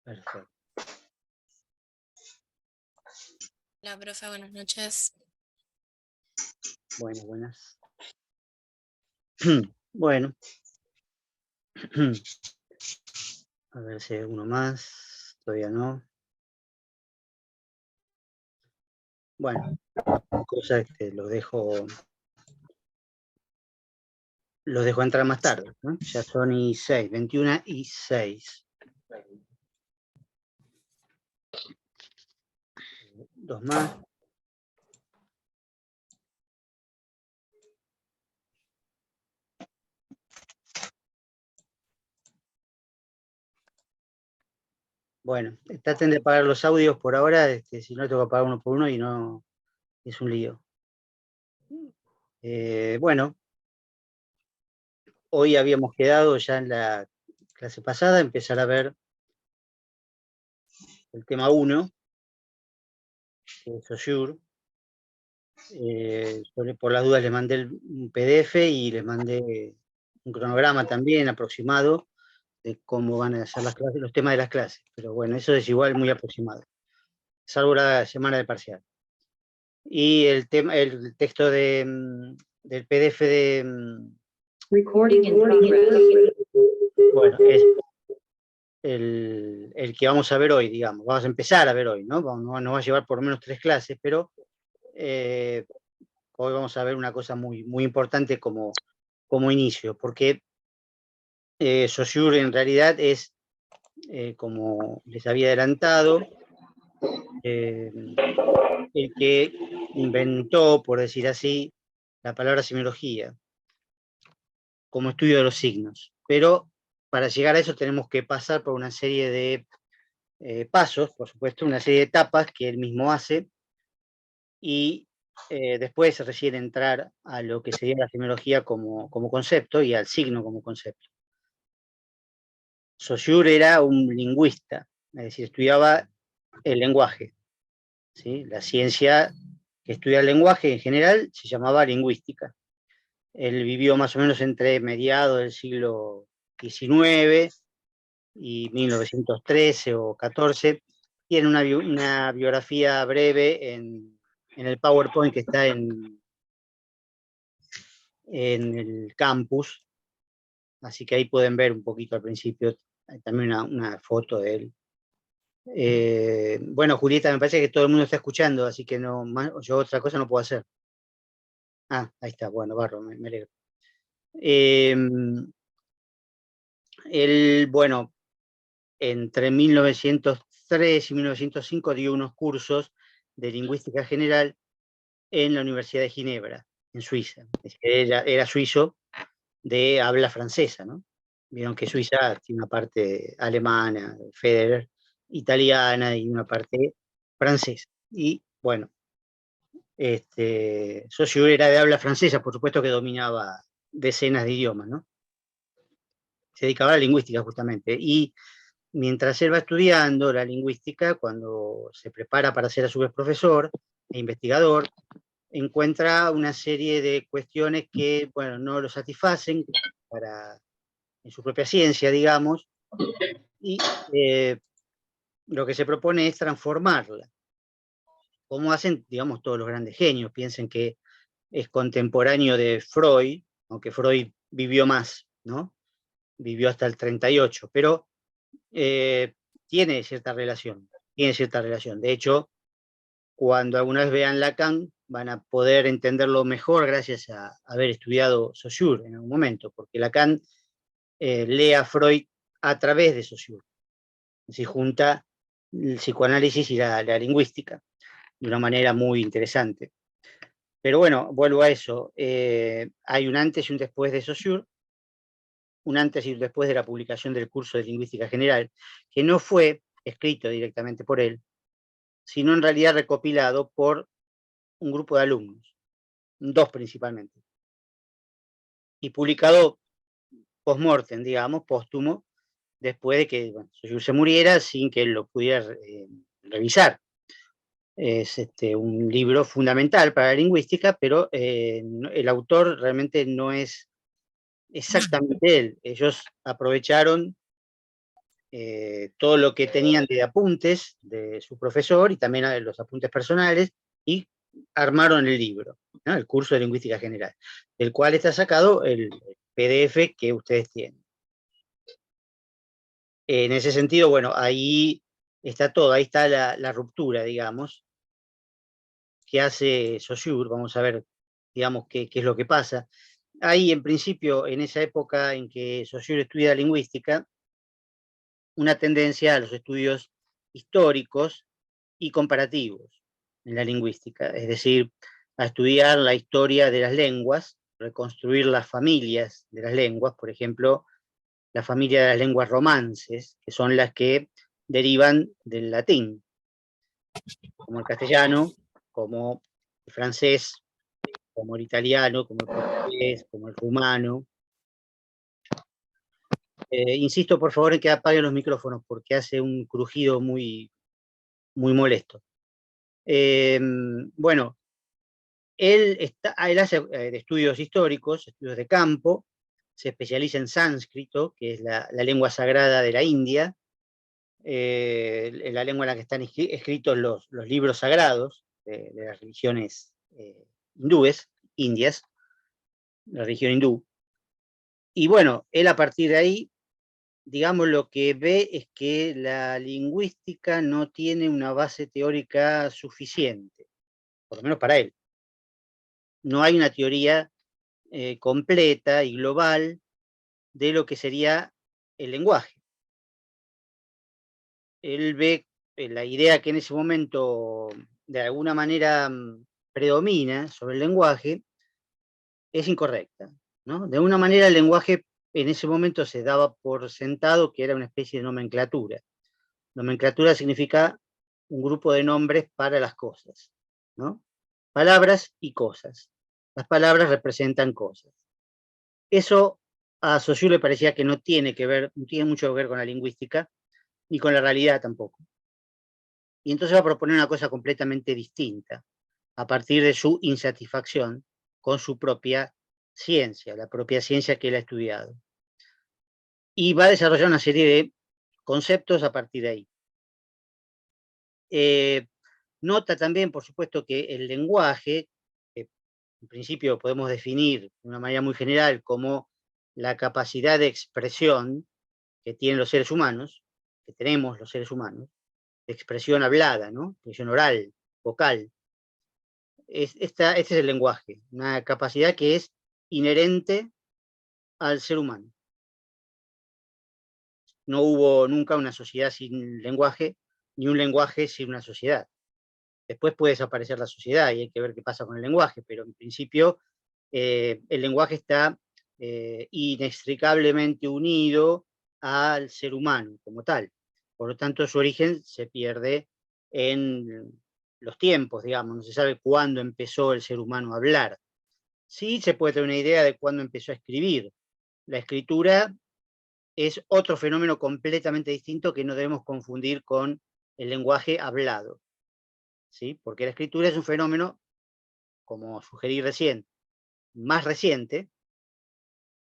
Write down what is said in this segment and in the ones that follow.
Perfecto. Hola, profe, buenas noches. Buenas. Bueno. A ver si hay alguno más. Todavía no. Bueno, cosa que los dejo entrar más tarde, ¿no? Ya son y 6, 21 y 6. Dos más. Bueno, traten de apagar los audios por ahora, si no tengo que apagar uno por uno y no es un lío. Bueno, hoy habíamos quedado ya en la clase pasada, empezar a ver el tema 1, que es Saussure. Por las dudas les mandé un PDF y les mandé un cronograma también aproximado de cómo van a ser las clases, los temas de las clases. Pero bueno, eso es igual muy aproximado, salvo la semana de parcial. Y el texto del PDF Recording in progress. bueno, es el que vamos a ver hoy, digamos. Vamos a empezar a ver hoy, ¿no? Nos va a llevar por lo menos 3 clases, pero hoy vamos a ver una cosa muy, muy importante como inicio, porque Saussure en realidad es, como les había adelantado, el que inventó, por decir así, la palabra semiología como estudio de los signos. Pero para llegar a eso tenemos que pasar por una serie de pasos, por supuesto, una serie de etapas que él mismo hace, y después recién entrar a lo que sería la semiología como concepto y al signo como concepto. Saussure era un lingüista, es decir, estudiaba el lenguaje, ¿sí? La ciencia que estudia el lenguaje en general se llamaba lingüística. Él vivió más o menos entre mediados del siglo XIX y 1913 o 14. Tiene una biografía breve en el PowerPoint que está en el campus, así que ahí pueden ver un poquito al principio, hay también una foto de él. Bueno, Julieta, me parece que todo el mundo está escuchando, así que no, yo otra cosa no puedo hacer. Ah, ahí está, bueno, barro, me alegro. Él, bueno, entre 1903 y 1905 dio unos cursos de lingüística general en la Universidad de Ginebra, en Suiza. Era suizo de habla francesa, ¿no? Vieron que Suiza tiene una parte alemana, Federer, italiana y una parte francesa. Y bueno, Saussure era de habla francesa, por supuesto que dominaba decenas de idiomas, ¿no? Se dedicaba a la lingüística justamente. Y mientras él va estudiando la lingüística, cuando se prepara para ser a su vez profesor e investigador, encuentra una serie de cuestiones que, bueno, no lo satisfacen en su propia ciencia, digamos, y lo que se propone es transformarla, como hacen, digamos, todos los grandes genios. Piensen que es contemporáneo de Freud, aunque Freud vivió más, ¿no? Vivió hasta el 38, pero tiene cierta relación, De hecho, cuando alguna vez vean Lacan, van a poder entenderlo mejor gracias a haber estudiado Saussure en algún momento, porque Lacan lee a Freud a través de Saussure. Se junta el psicoanálisis y la lingüística de una manera muy interesante. Pero bueno, vuelvo a eso. Hay un antes y un después de Saussure, un antes y un después de la publicación del curso de Lingüística General, que no fue escrito directamente por él, sino en realidad recopilado por un grupo de alumnos, 2 principalmente, y publicado post-mortem, digamos, póstumo, después de que Saussure se muriera sin que él lo pudiera revisar. Es un libro fundamental para la lingüística, pero el autor realmente no es exactamente él. Ellos aprovecharon todo lo que tenían de apuntes de su profesor y también los apuntes personales, y armaron el libro, ¿no? El curso de lingüística general, del cual está sacado el PDF que ustedes tienen. En ese sentido, bueno, ahí está todo, ahí está la ruptura, digamos, que hace Saussure. Vamos a ver, digamos, qué es lo que pasa. Hay, en principio, en esa época en que Saussure estudia lingüística, una tendencia a los estudios históricos y comparativos en la lingüística, es decir, a estudiar la historia de las lenguas, reconstruir las familias de las lenguas, por ejemplo, la familia de las lenguas romances, que son las que derivan del latín, como el castellano, como el francés, como el italiano, como el portugués, como el rumano. Insisto, por favor, en que apaguen los micrófonos, porque hace un crujido muy, muy molesto. Bueno, él hace estudios históricos, estudios de campo, se especializa en sánscrito, que es la lengua sagrada de la India, la lengua en la que están escritos los libros sagrados de las religiones hindúes, indias, la religión hindú. Y bueno, él a partir de ahí, digamos, lo que ve es que la lingüística no tiene una base teórica suficiente, por lo menos para él. No hay una teoría completa y global de lo que sería el lenguaje. Él ve la idea que en ese momento de alguna manera predomina sobre el lenguaje es incorrecta, ¿no? De alguna manera el lenguaje en ese momento se daba por sentado que era una especie de nomenclatura. Nomenclatura significa un grupo de nombres para las cosas, ¿no? Palabras y cosas. Las palabras representan cosas. Eso a Saussure le parecía que no tiene mucho que ver con la lingüística, ni con la realidad tampoco. Y entonces va a proponer una cosa completamente distinta, a partir de su insatisfacción con su propia ciencia, la propia ciencia que él ha estudiado. Y va a desarrollar una serie de conceptos a partir de ahí. Nota también, por supuesto, que el lenguaje, que en principio podemos definir de una manera muy general como la capacidad de expresión que tienen los seres humanos, que tenemos los seres humanos, de expresión hablada, ¿no? Expresión oral, vocal. Este es el lenguaje, una capacidad que es inherente al ser humano. No hubo nunca una sociedad sin lenguaje, ni un lenguaje sin una sociedad. Después puede desaparecer la sociedad y hay que ver qué pasa con el lenguaje, pero en principio el lenguaje está inextricablemente unido al ser humano como tal. Por lo tanto, su origen se pierde en los tiempos, digamos, no se sabe cuándo empezó el ser humano a hablar. Sí se puede tener una idea de cuándo empezó a escribir. La escritura es otro fenómeno completamente distinto que no debemos confundir con el lenguaje hablado, ¿sí? Porque la escritura es un fenómeno, como sugerí recién, más reciente,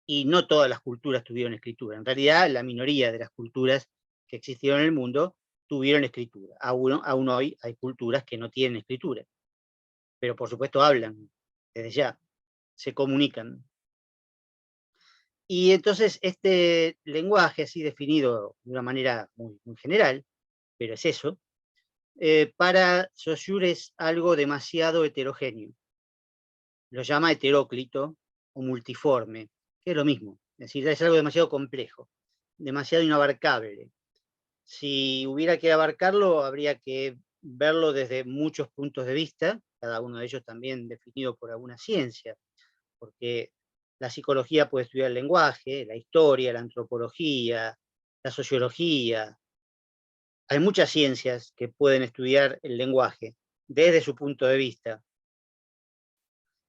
y no todas las culturas tuvieron escritura. En realidad, la minoría de las culturas que existieron en el mundo tuvieron escritura. Aún hoy hay culturas que no tienen escritura, pero por supuesto hablan, desde ya, se comunican. Y entonces este lenguaje, así definido de una manera muy, muy general, pero es eso, para Saussure es algo demasiado heterogéneo. Lo llama heteróclito o multiforme, que es lo mismo. Es decir, es algo demasiado complejo, demasiado inabarcable. Si hubiera que abarcarlo, habría que verlo desde muchos puntos de vista, cada uno de ellos también definido por alguna ciencia, porque la psicología puede estudiar el lenguaje, la historia, la antropología, la sociología. Hay muchas ciencias que pueden estudiar el lenguaje desde su punto de vista,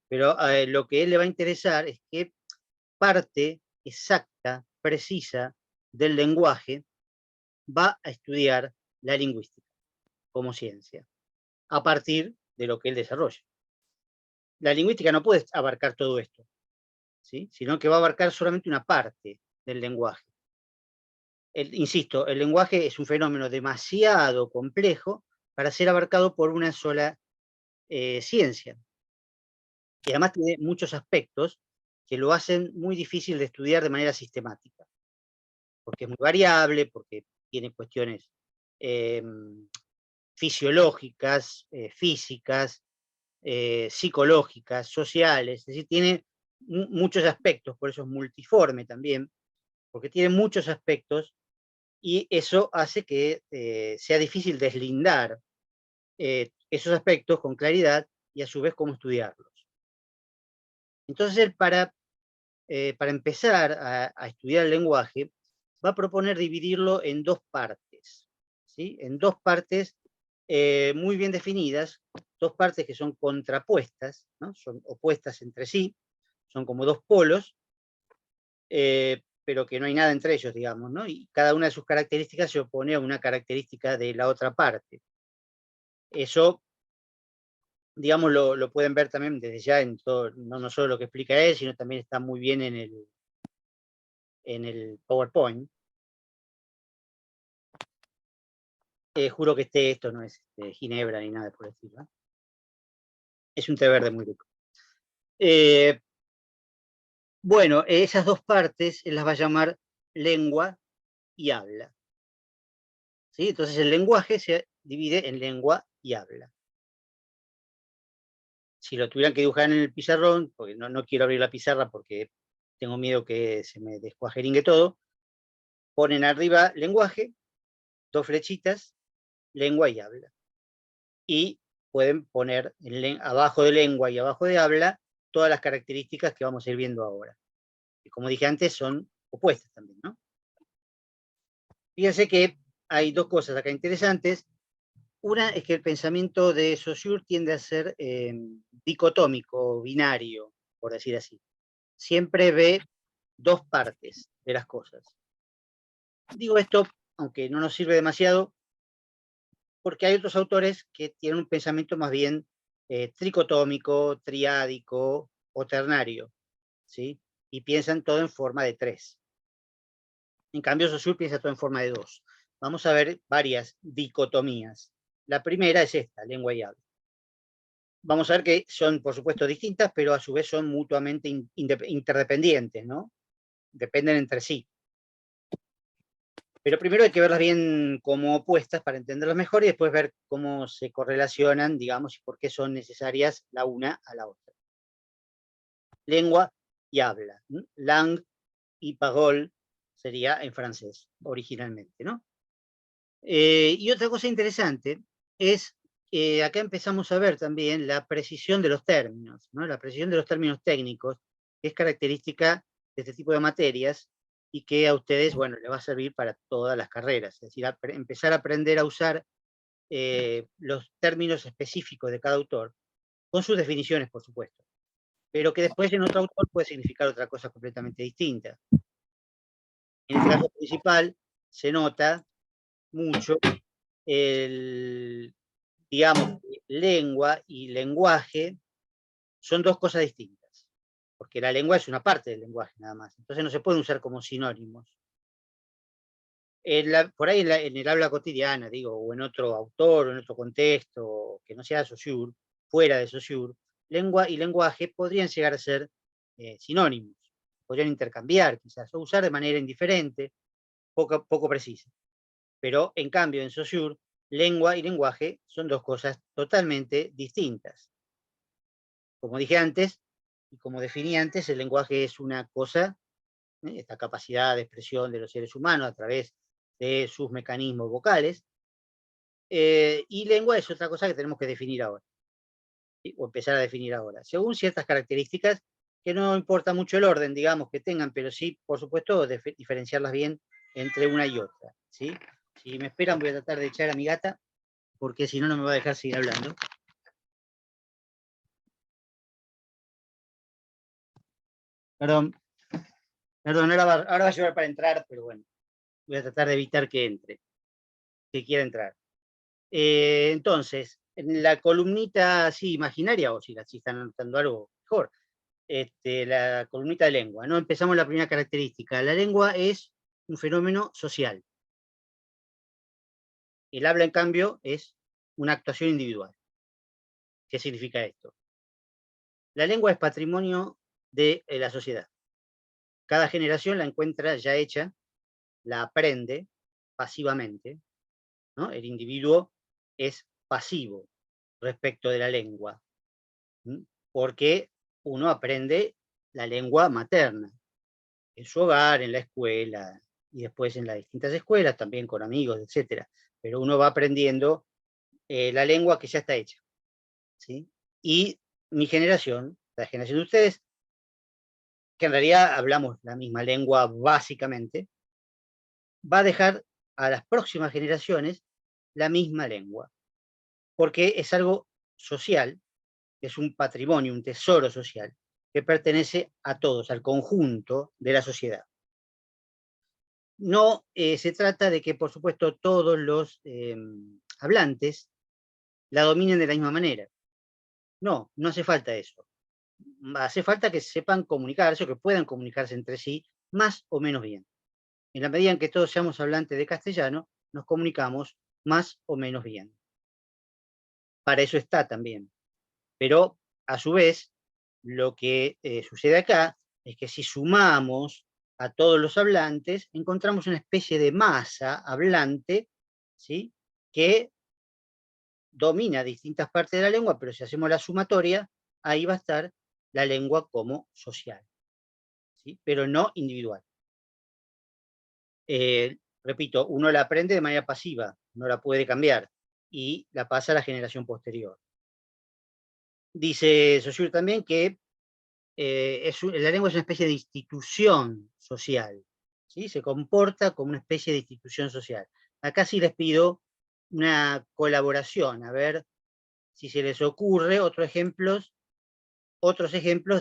pero lo que a él le va a interesar es qué parte exacta, precisa del lenguaje va a estudiar la lingüística como ciencia, a partir de lo que él desarrolla. La lingüística no puede abarcar todo esto, ¿sí? Sino que va a abarcar solamente una parte del lenguaje. insisto, el lenguaje es un fenómeno demasiado complejo para ser abarcado por una sola ciencia. Y además tiene muchos aspectos que lo hacen muy difícil de estudiar de manera sistemática, porque es muy variable, porque tiene cuestiones fisiológicas, físicas, psicológicas, sociales, es decir, tiene muchos aspectos, por eso es multiforme también, porque tiene muchos aspectos y eso hace que sea difícil deslindar esos aspectos con claridad y a su vez cómo estudiarlos. Entonces, para empezar a estudiar el lenguaje, va a proponer dividirlo en dos partes, ¿sí? En dos partes muy bien definidas, dos partes que son contrapuestas, ¿no? Son opuestas entre sí, son como dos polos, pero que no hay nada entre ellos, digamos, ¿no? Y cada una de sus características se opone a una característica de la otra parte. Eso, digamos, lo pueden ver también desde ya en todo, no solo lo que explica él, sino también está muy bien en el PowerPoint. Juro que esto no es ginebra ni nada por el estilo, ¿eh? Es un té verde muy rico. Bueno, esas dos partes él las va a llamar lengua y habla, ¿sí? Entonces el lenguaje se divide en lengua y habla. Si lo tuvieran que dibujar en el pizarrón, porque no quiero abrir la pizarra porque tengo miedo que se me descuajeringue todo, ponen arriba lenguaje, dos flechitas, lengua y habla. Y pueden poner abajo de lengua y abajo de habla todas las características que vamos a ir viendo ahora. Que como dije antes, son opuestas también, ¿no? Fíjense que hay dos cosas acá interesantes. Una es que el pensamiento de Saussure tiende a ser dicotómico, binario, por decir así. Siempre ve dos partes de las cosas. Digo esto, aunque no nos sirve demasiado, porque hay otros autores que tienen un pensamiento más bien tricotómico, triádico o ternario, ¿sí? Y piensan todo en forma de 3. En cambio, Saussure piensa todo en forma de 2. Vamos a ver varias dicotomías. La primera es esta, lengua y habla. Vamos a ver que son, por supuesto, distintas, pero a su vez son mutuamente interdependientes, ¿no? Dependen entre sí. Pero primero hay que verlas bien como opuestas para entenderlas mejor y después ver cómo se correlacionan, digamos, y por qué son necesarias la una a la otra. Lengua y habla. Langue y parole sería en francés, originalmente, ¿no? Y otra cosa interesante es, acá empezamos a ver también la precisión de los términos, ¿no? La precisión de los términos técnicos, que es característica de este tipo de materias, y que a ustedes, bueno, les va a servir para todas las carreras. Es decir, empezar a aprender a usar los términos específicos de cada autor, con sus definiciones, por supuesto, pero que después en otro autor puede significar otra cosa completamente distinta. En el caso principal se nota mucho digamos, lengua y lenguaje son dos cosas distintas, porque la lengua es una parte del lenguaje nada más, entonces no se pueden usar como sinónimos. Por ahí en el habla cotidiana, digo, o en otro autor, o en otro contexto, que no sea Saussure, fuera de Saussure, lengua y lenguaje podrían llegar a ser sinónimos, podrían intercambiar quizás, o usar de manera indiferente, poco precisa. Pero en cambio en Saussure, lengua y lenguaje son dos cosas totalmente distintas. Como dije antes, y como definí antes, el lenguaje es una cosa, esta capacidad de expresión de los seres humanos a través de sus mecanismos vocales, y lengua es otra cosa que tenemos que definir ahora, ¿sí? O empezar a definir ahora, según ciertas características que no importa mucho el orden, digamos, que tengan, pero sí, por supuesto, diferenciarlas bien entre una y otra, ¿sí? Si me esperan, voy a tratar de echar a mi gata, porque si no, no me va a dejar seguir hablando. Perdón, ahora va a llevar para entrar, pero bueno, voy a tratar de evitar que entre, que quiera entrar. Entonces, en la columnita así imaginaria, o si están anotando algo mejor, la columnita de lengua, ¿no? Empezamos la primera característica. La lengua es un fenómeno social. El habla, en cambio, es una actuación individual. ¿Qué significa esto? La lengua es patrimonio de la sociedad. Cada generación la encuentra ya hecha, la aprende pasivamente, ¿no? El individuo es pasivo respecto de la lengua, ¿sí? Porque uno aprende la lengua materna, en su hogar, en la escuela, y después en las distintas escuelas, también con amigos, etc. Pero uno va aprendiendo la lengua que ya está hecha, ¿sí? Y mi generación, la generación de ustedes, que en realidad hablamos la misma lengua básicamente, va a dejar a las próximas generaciones la misma lengua, porque es algo social, es un patrimonio, un tesoro social, que pertenece a todos, al conjunto de la sociedad. No se trata de que, por supuesto, todos los hablantes la dominen de la misma manera. No, no hace falta eso. Hace falta que sepan comunicarse o que puedan comunicarse entre sí más o menos bien. En la medida en que todos seamos hablantes de castellano, nos comunicamos más o menos bien. Para eso está también. Pero, a su vez, lo que sucede acá es que si sumamos a todos los hablantes, encontramos una especie de masa hablante, ¿sí?, que domina distintas partes de la lengua, pero si hacemos la sumatoria, ahí va a estar la lengua como social, ¿sí?, pero no individual. Repito, uno la aprende de manera pasiva, no la puede cambiar, y la pasa a la generación posterior. Dice Saussure también que la lengua es una especie de institución social, ¿sí? Se comporta como una especie de institución social. Acá sí les pido una colaboración, a ver si se les ocurre otros ejemplos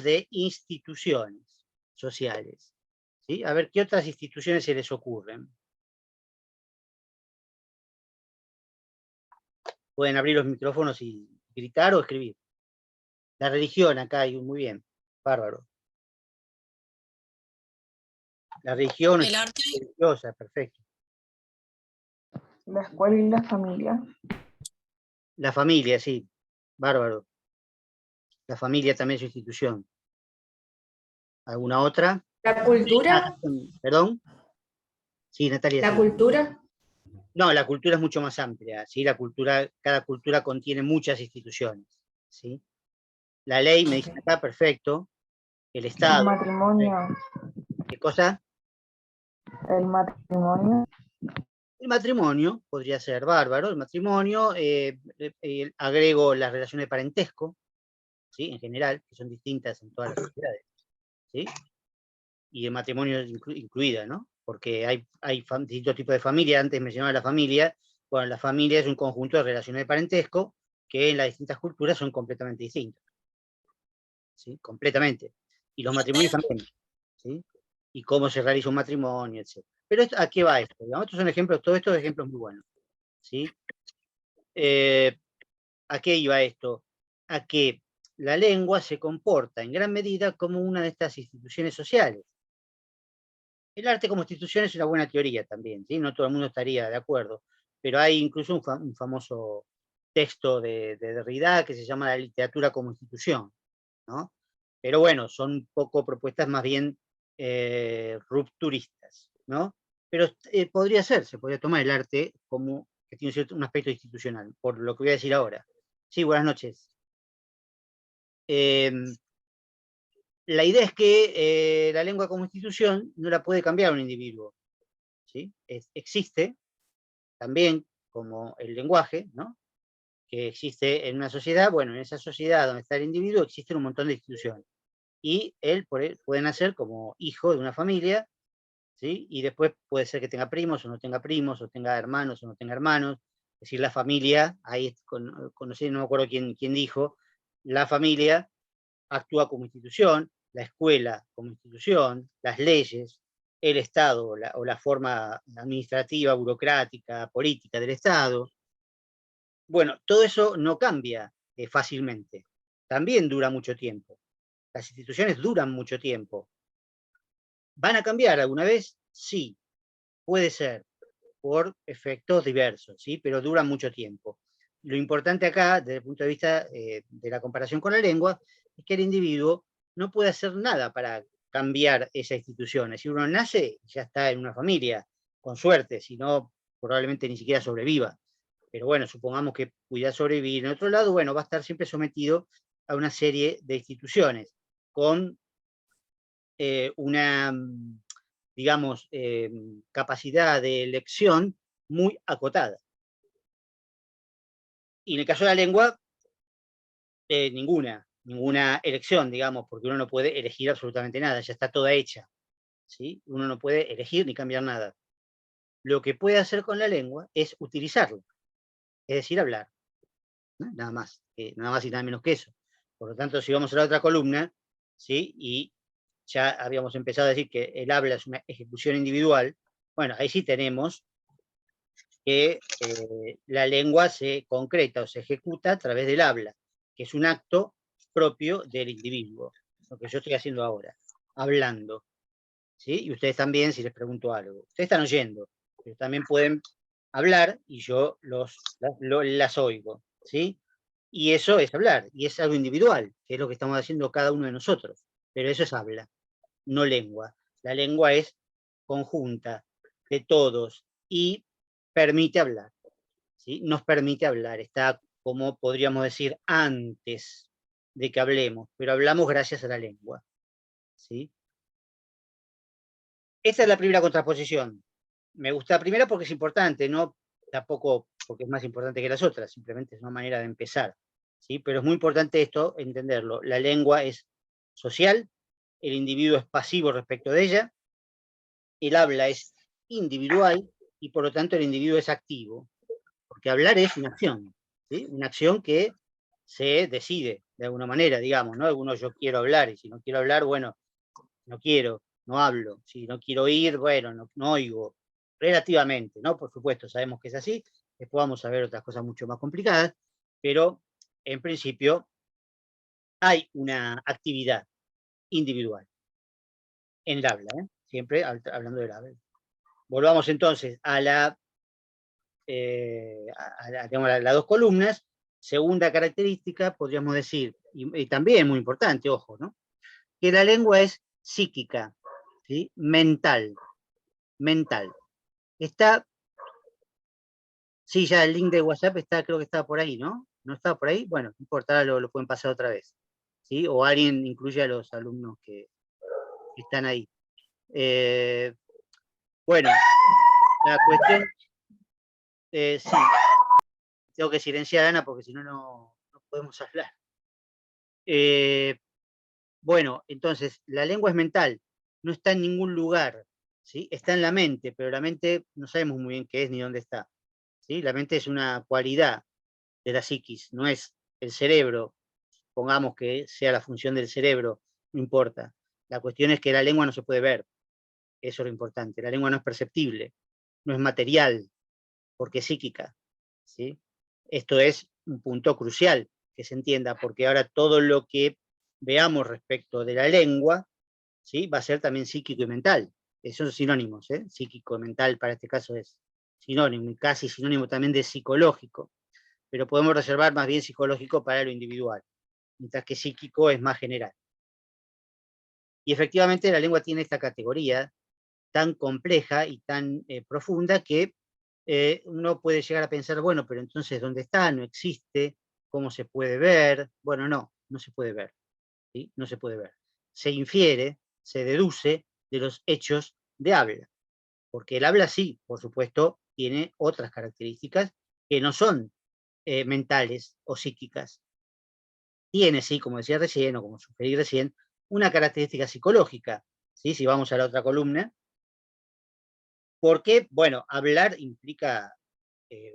de instituciones sociales, ¿sí? A ver qué otras instituciones se les ocurren. Pueden abrir los micrófonos y gritar o escribir. La religión, acá hay muy bien, bárbaro. La religión El arte, religiosa, perfecto. La escuela y la familia. La familia, sí, bárbaro. La familia también es su institución. ¿Alguna otra? ¿La cultura? ¿Perdón? Sí, Natalia. ¿La Sí. cultura? No, la cultura es mucho más amplia, ¿sí? Cada cultura contiene muchas instituciones, ¿sí? La ley, me dicen acá, perfecto. El Estado. El matrimonio. ¿Qué cosa? El matrimonio. El matrimonio podría ser bárbaro. El matrimonio, agrego las relaciones de parentesco, ¿sí?, en general, que son distintas en todas las sociedades, ¿sí? Y el matrimonio incluida, ¿no? Porque hay distintos tipos de familia. Antes mencionaba la familia. Bueno, la familia es un conjunto de relaciones de parentesco que en las distintas culturas son completamente distintas, ¿sí? Completamente. Y los matrimonios también, ¿sí? Y cómo se realiza un matrimonio, etc. Pero ¿a qué va esto? Estos son ejemplos, todos estos ejemplos muy buenos, ¿sí? ¿A qué iba esto? A que la lengua se comporta en gran medida como una de estas instituciones sociales. El arte como institución es una buena teoría también, ¿sí? No todo el mundo estaría de acuerdo, pero hay incluso un famoso texto de Derrida que se llama La literatura como institución, ¿no? Pero bueno, son un poco propuestas más bien rupturistas, ¿no? Pero se podría tomar el arte como que tiene un aspecto institucional, por lo que voy a decir ahora. Sí, buenas noches. La idea es que la lengua como institución no la puede cambiar un individuo, ¿sí? Existe también como el lenguaje, ¿no?, que existe en una sociedad. Bueno, en esa sociedad donde está el individuo existen un montón de instituciones. Y él puede nacer como hijo de una familia, ¿sí? Y después puede ser que tenga primos, o tenga hermanos, o no tenga hermanos. Es decir, la familia, ahí conocí, no me acuerdo quién dijo, la familia actúa como institución, la escuela como institución, las leyes, el Estado o la forma administrativa, burocrática, política del Estado. Bueno, todo eso no cambia fácilmente. También dura mucho tiempo. Las instituciones duran mucho tiempo. ¿Van a cambiar alguna vez? Sí. puede ser por efectos diversos, ¿sí? Pero duran mucho tiempo. Lo importante acá, desde el punto de vista de la comparación con la lengua, es que el individuo no puede hacer nada para cambiar esa institución. Si uno nace, ya está en una familia, con suerte, si no, probablemente ni siquiera sobreviva. Pero bueno, supongamos que pudiera sobrevivir en otro lado, bueno, va a estar siempre sometido a una serie de instituciones con una, digamos, capacidad de elección muy acotada. Y en el caso de la lengua, ninguna elección, digamos, porque uno no puede elegir absolutamente nada, ya está toda hecha, ¿sí? Uno no puede elegir ni cambiar nada. Lo que puede hacer con la lengua es utilizarla, es decir, hablar, ¿no? Nada más y nada menos que eso. Por lo tanto, si vamos a la otra columna, ¿sí? Y ya habíamos empezado a decir que el habla es una ejecución individual, bueno, ahí sí tenemos que la lengua se concreta o se ejecuta a través del habla, que es un acto propio del individuo, lo que yo estoy haciendo ahora, hablando, ¿sí? Y ustedes también, si les pregunto algo, ustedes están oyendo, pero también pueden hablar y yo las oigo, ¿sí? Y eso es hablar, y es algo individual, que es lo que estamos haciendo cada uno de nosotros, pero eso es habla, no lengua. La lengua es conjunta, de todos, y permite hablar, ¿sí? Nos permite hablar, está, como podríamos decir, antes de que hablemos, pero hablamos gracias a la lengua, ¿sí? Esta es la primera contraposición. Me gusta la primera porque es importante, no tampoco porque es más importante que las otras, simplemente es una manera de empezar, ¿sí? Pero es muy importante esto, entenderlo. La lengua es social, el individuo es pasivo respecto de ella, el habla es individual y por lo tanto el individuo es activo, porque hablar es una acción, ¿sí? Una acción que se decide de alguna manera, digamos, ¿no? Algunos yo quiero hablar y si no quiero hablar, bueno, no quiero, no hablo, si no quiero oír, bueno, no oigo, relativamente, ¿no? Por supuesto, sabemos que es así, después vamos a ver otras cosas mucho más complicadas, pero en principio hay una actividad individual en el habla, ¿eh? Siempre hablando del habla. Volvamos entonces a digamos, las dos columnas. Segunda característica, podríamos decir, y también muy importante, ojo, ¿no? Que la lengua es psíquica, ¿sí? Mental. Está, sí, ya el link de WhatsApp está, creo que está por ahí, ¿no? ¿No está por ahí? Bueno, no importa, lo pueden pasar otra vez, ¿sí? O alguien incluye a los alumnos que están ahí. Bueno, la cuestión, sí, tengo que silenciar a Ana porque si no, no podemos hablar. Bueno, entonces, la lengua es mental, no está en ningún lugar, ¿sí? Está en la mente, pero la mente no sabemos muy bien qué es ni dónde está, ¿sí? La mente es una cualidad de la psiquis, no es el cerebro, pongamos que sea la función del cerebro, no importa. La cuestión es que la lengua no se puede ver, eso es lo importante, la lengua no es perceptible, no es material, porque es psíquica, ¿sí? Esto es un punto crucial que se entienda, porque ahora todo lo que veamos respecto de la lengua, ¿sí? Va a ser también psíquico y mental. Esos son sinónimos, ¿eh? Psíquico y mental para este caso es sinónimo, y casi sinónimo también de psicológico, pero podemos reservar más bien psicológico para lo individual, mientras que psíquico es más general. Y efectivamente la lengua tiene esta categoría tan compleja y tan profunda que uno puede llegar a pensar, bueno, pero entonces, ¿dónde está? ¿No existe? ¿Cómo se puede ver? Bueno, no se puede ver, ¿sí? No se puede ver. Se infiere, se deduce de los hechos de habla, porque el habla sí, por supuesto, tiene otras características que no son mentales o psíquicas. Tiene, sí, como decía recién, o como sugerí recién, una característica psicológica, ¿sí? Si vamos a la otra columna, porque, bueno, hablar implica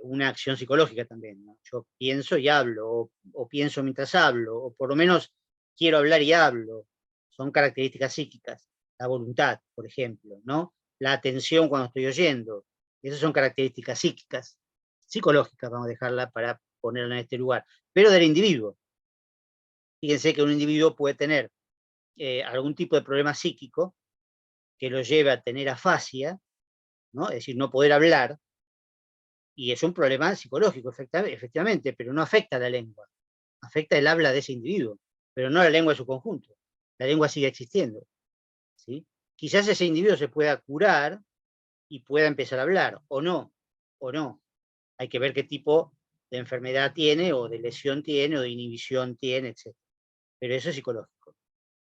una acción psicológica también, ¿no? Yo pienso y hablo, o pienso mientras hablo, o por lo menos quiero hablar y hablo. Son características psíquicas. La voluntad, por ejemplo, ¿no? La atención cuando estoy oyendo. Esas son características psíquicas, psicológicas, vamos a dejarla para ponerla en este lugar, pero del individuo. Fíjense que un individuo puede tener algún tipo de problema psíquico que lo lleve a tener afasia, ¿no? Es decir, no poder hablar, y es un problema psicológico, efectivamente, pero no afecta a la lengua, afecta el habla de ese individuo, pero no la lengua en su conjunto. La lengua sigue existiendo, ¿sí? Quizás ese individuo se pueda curar y pueda empezar a hablar, o no. Hay que ver qué tipo de enfermedad tiene, o de lesión tiene, o de inhibición tiene, etc. Pero eso es psicológico,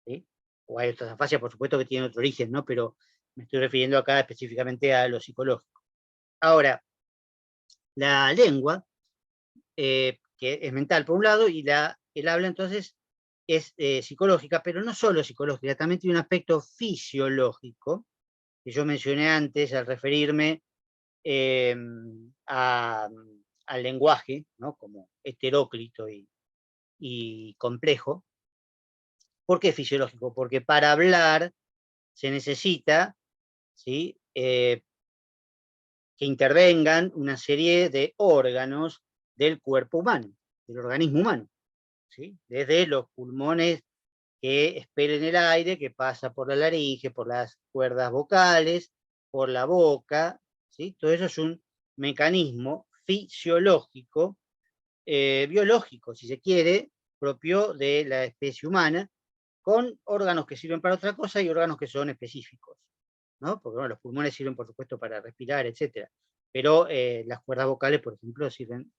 ¿sí? O hay otras afasias, por supuesto, que tienen otro origen, ¿no? Pero me estoy refiriendo acá específicamente a lo psicológico. Ahora, la lengua, que es mental por un lado, y el habla entonces es psicológica, pero no solo psicológica, también tiene un aspecto fisiológico, que yo mencioné antes al referirme al lenguaje, ¿no? Como heteróclito y complejo. ¿Por qué fisiológico? Porque para hablar se necesita, ¿sí? Que intervengan una serie de órganos del cuerpo humano, del organismo humano, ¿sí? Desde los pulmones que expelen el aire, que pasa por la laringe, por las cuerdas vocales, por la boca, ¿sí? Todo eso es un mecanismo fisiológico, biológico, si se quiere, propio de la especie humana, con órganos que sirven para otra cosa y órganos que son específicos, ¿no? Porque bueno, los pulmones sirven, por supuesto, para respirar, etc. Pero las cuerdas vocales, por ejemplo, sirven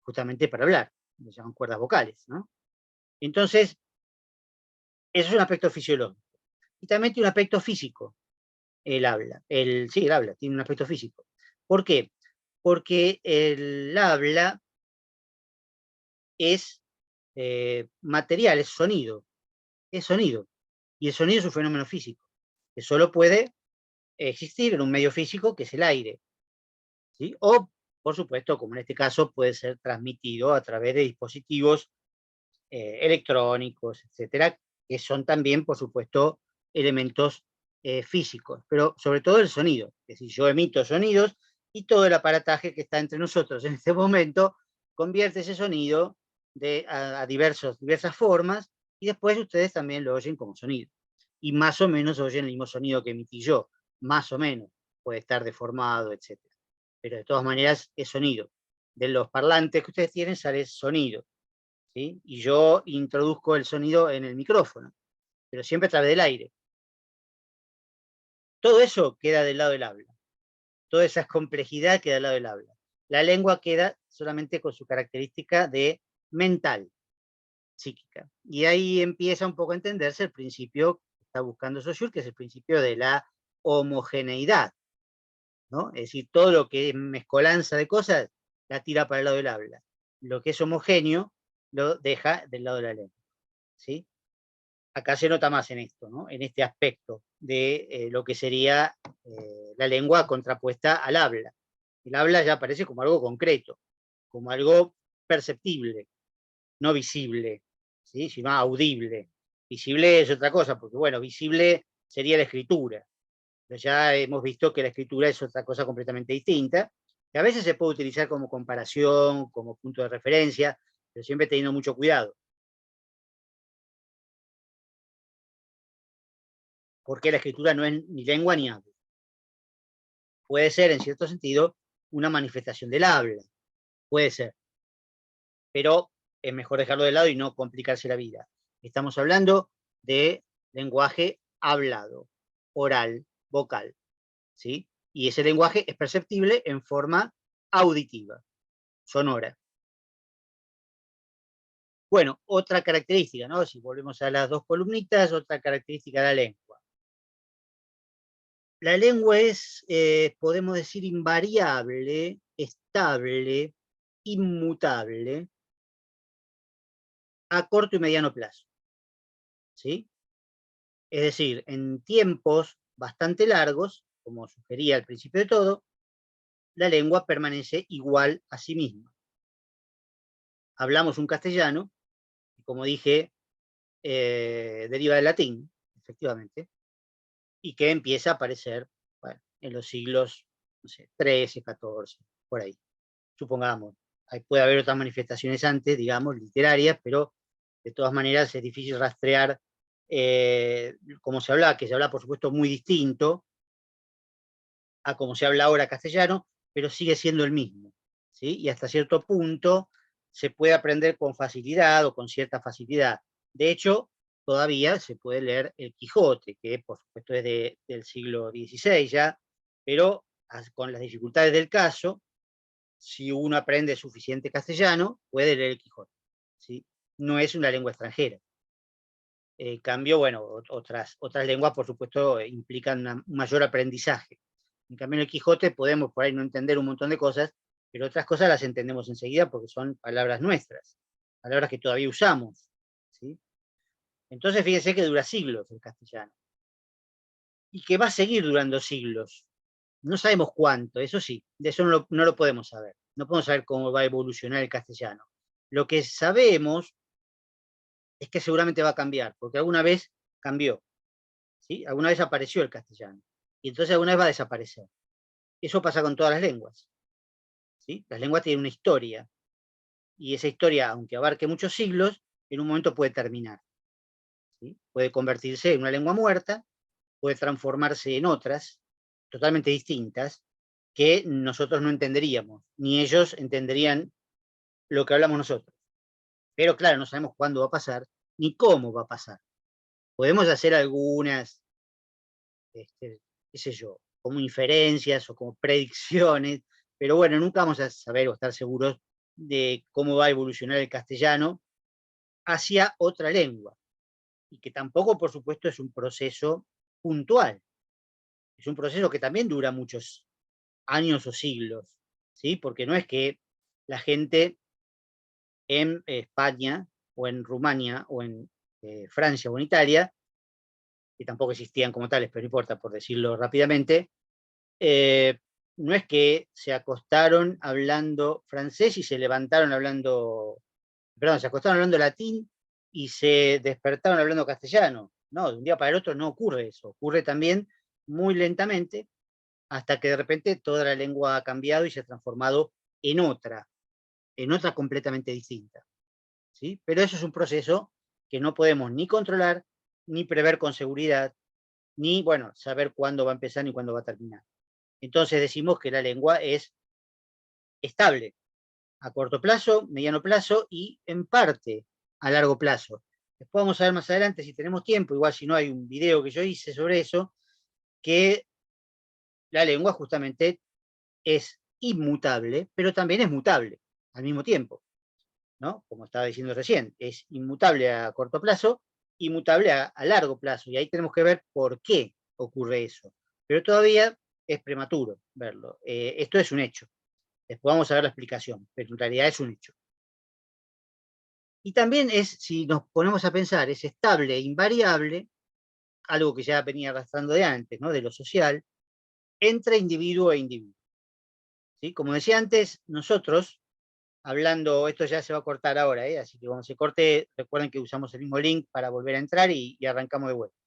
justamente para hablar, se llaman cuerdas vocales, ¿no? Entonces, eso es un aspecto fisiológico. Y también tiene un aspecto físico, el habla. Sí, el habla tiene un aspecto físico. ¿Por qué? Porque el habla es material, es sonido. Es sonido. Y el sonido es un fenómeno físico, que solo puede existir en un medio físico que es el aire, ¿sí? O, por supuesto, como en este caso, puede ser transmitido a través de dispositivos electrónicos, etcétera, que son también, por supuesto, elementos físicos, pero sobre todo el sonido. Es decir, yo emito sonidos y todo el aparataje que está entre nosotros en este momento convierte ese sonido a diversas formas, y después ustedes también lo oyen como sonido. Y más o menos oyen el mismo sonido que emití yo, más o menos. Puede estar deformado, etc. Pero de todas maneras es sonido. De los parlantes que ustedes tienen sale sonido, ¿sí? Y yo introduzco el sonido en el micrófono, pero siempre a través del aire. Todo eso queda del lado del habla. Toda esa complejidad queda del lado del habla. La lengua queda solamente con su característica de mental, psíquica. Y ahí empieza un poco a entenderse el principio que está buscando Saussure, que es el principio de la homogeneidad, ¿no? Es decir, todo lo que es mezcolanza de cosas la tira para el lado del habla. Lo que es homogéneo lo deja del lado de la lengua, ¿sí? Acá se nota más en esto, ¿no? En este aspecto de lo que sería la lengua contrapuesta al habla. El habla ya aparece como algo concreto, como algo perceptible, no visible, ¿sí? Sino audible. Visible es otra cosa, porque bueno, visible sería la escritura. Pero ya hemos visto que la escritura es otra cosa completamente distinta, que a veces se puede utilizar como comparación, como punto de referencia, pero siempre teniendo mucho cuidado. Porque la escritura no es ni lengua ni habla. Puede ser, en cierto sentido, una manifestación del habla. Puede ser. Pero es mejor dejarlo de lado y no complicarse la vida. Estamos hablando de lenguaje hablado, oral, vocal, ¿sí? Y ese lenguaje es perceptible en forma auditiva, sonora. Bueno, otra característica, ¿no? Si volvemos a las dos columnitas, otra característica de la lengua. La lengua es, podemos decir, invariable, estable, inmutable, a corto y mediano plazo, ¿sí? Es decir, en tiempos bastante largos, como sugería al principio de todo, la lengua permanece igual a sí misma. Hablamos un castellano, y como dije, deriva del latín, efectivamente, y que empieza a aparecer, bueno, en los siglos, no sé, 13, 14, por ahí, supongamos. Ahí puede haber otras manifestaciones antes, digamos, literarias, pero de todas maneras es difícil rastrear cómo se habla, que se habla, por supuesto, muy distinto, a como se habla ahora castellano, pero sigue siendo el mismo, ¿sí? Y hasta cierto punto se puede aprender con facilidad o con cierta facilidad. De hecho, todavía se puede leer el Quijote, que por supuesto es del siglo XVI ya, pero con las dificultades del caso, si uno aprende suficiente castellano, puede leer el Quijote, ¿sí? No es una lengua extranjera. En cambio, bueno, otras lenguas, por supuesto, implican un mayor aprendizaje. En cambio, en el Quijote podemos por ahí no entender un montón de cosas, pero otras cosas las entendemos enseguida porque son palabras nuestras, palabras que todavía usamos, ¿sí? Entonces, fíjense que dura siglos el castellano. Y que va a seguir durando siglos. No sabemos cuánto, eso sí, de eso no lo podemos saber. No podemos saber cómo va a evolucionar el castellano. Lo que sabemos es que seguramente va a cambiar, porque alguna vez cambió, ¿sí? Alguna vez apareció el castellano, y entonces alguna vez va a desaparecer. Eso pasa con todas las lenguas, ¿sí? Las lenguas tienen una historia, y esa historia, aunque abarque muchos siglos, en un momento puede terminar, ¿sí? Puede convertirse en una lengua muerta, puede transformarse en otras, totalmente distintas, que nosotros no entenderíamos, ni ellos entenderían lo que hablamos nosotros. Pero claro, no sabemos cuándo va a pasar, ni cómo va a pasar. Podemos hacer algunas, qué sé yo, como inferencias o como predicciones, pero bueno, nunca vamos a saber o estar seguros de cómo va a evolucionar el castellano hacia otra lengua. Y que tampoco, por supuesto, es un proceso puntual. Es un proceso que también dura muchos años o siglos, ¿sí? Porque no es que la gente en España o en Rumania o en Francia o en Italia, que tampoco existían como tales, pero no importa, por decirlo rápidamente, no es que se acostaron hablando francés y se levantaron hablando, perdón, se acostaron hablando latín y se despertaron hablando castellano. No, de un día para el otro no ocurre eso. Ocurre también muy lentamente hasta que de repente toda la lengua ha cambiado y se ha transformado en otra completamente distinta, ¿sí? Pero eso es un proceso que no podemos ni controlar, ni prever con seguridad, ni, bueno, saber cuándo va a empezar ni cuándo va a terminar. Entonces decimos que la lengua es estable a corto plazo, mediano plazo y en parte a largo plazo. Después vamos a ver más adelante, si tenemos tiempo, igual si no hay un video que yo hice sobre eso, que la lengua justamente es inmutable, pero también es mutable al mismo tiempo, ¿no? Como estaba diciendo recién, es inmutable a corto plazo, inmutable a largo plazo, y ahí tenemos que ver por qué ocurre eso. Pero todavía es prematuro verlo. Esto es un hecho. Después vamos a ver la explicación, pero en realidad es un hecho. Y también es, si nos ponemos a pensar, es estable e invariable, algo que ya venía arrastrando de antes, ¿no? De lo social, entre individuo e individuo, ¿sí? Como decía antes, nosotros, hablando, esto ya se va a cortar ahora, así que cuando se corte, recuerden que usamos el mismo link para volver a entrar y arrancamos de vuelta.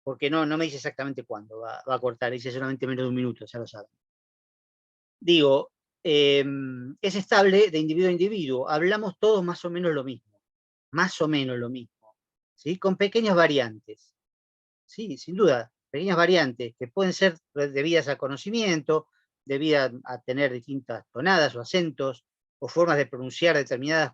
Porque no me dice exactamente cuándo va a cortar, dice solamente menos de un minuto, ya lo saben. Digo, es estable de individuo a individuo, hablamos todos más o menos lo mismo, ¿sí? Con pequeñas variantes, sí, sin duda, pequeñas variantes que pueden ser debidas a conocimiento, debidas a tener distintas tonadas o acentos, o formas de pronunciar determinadas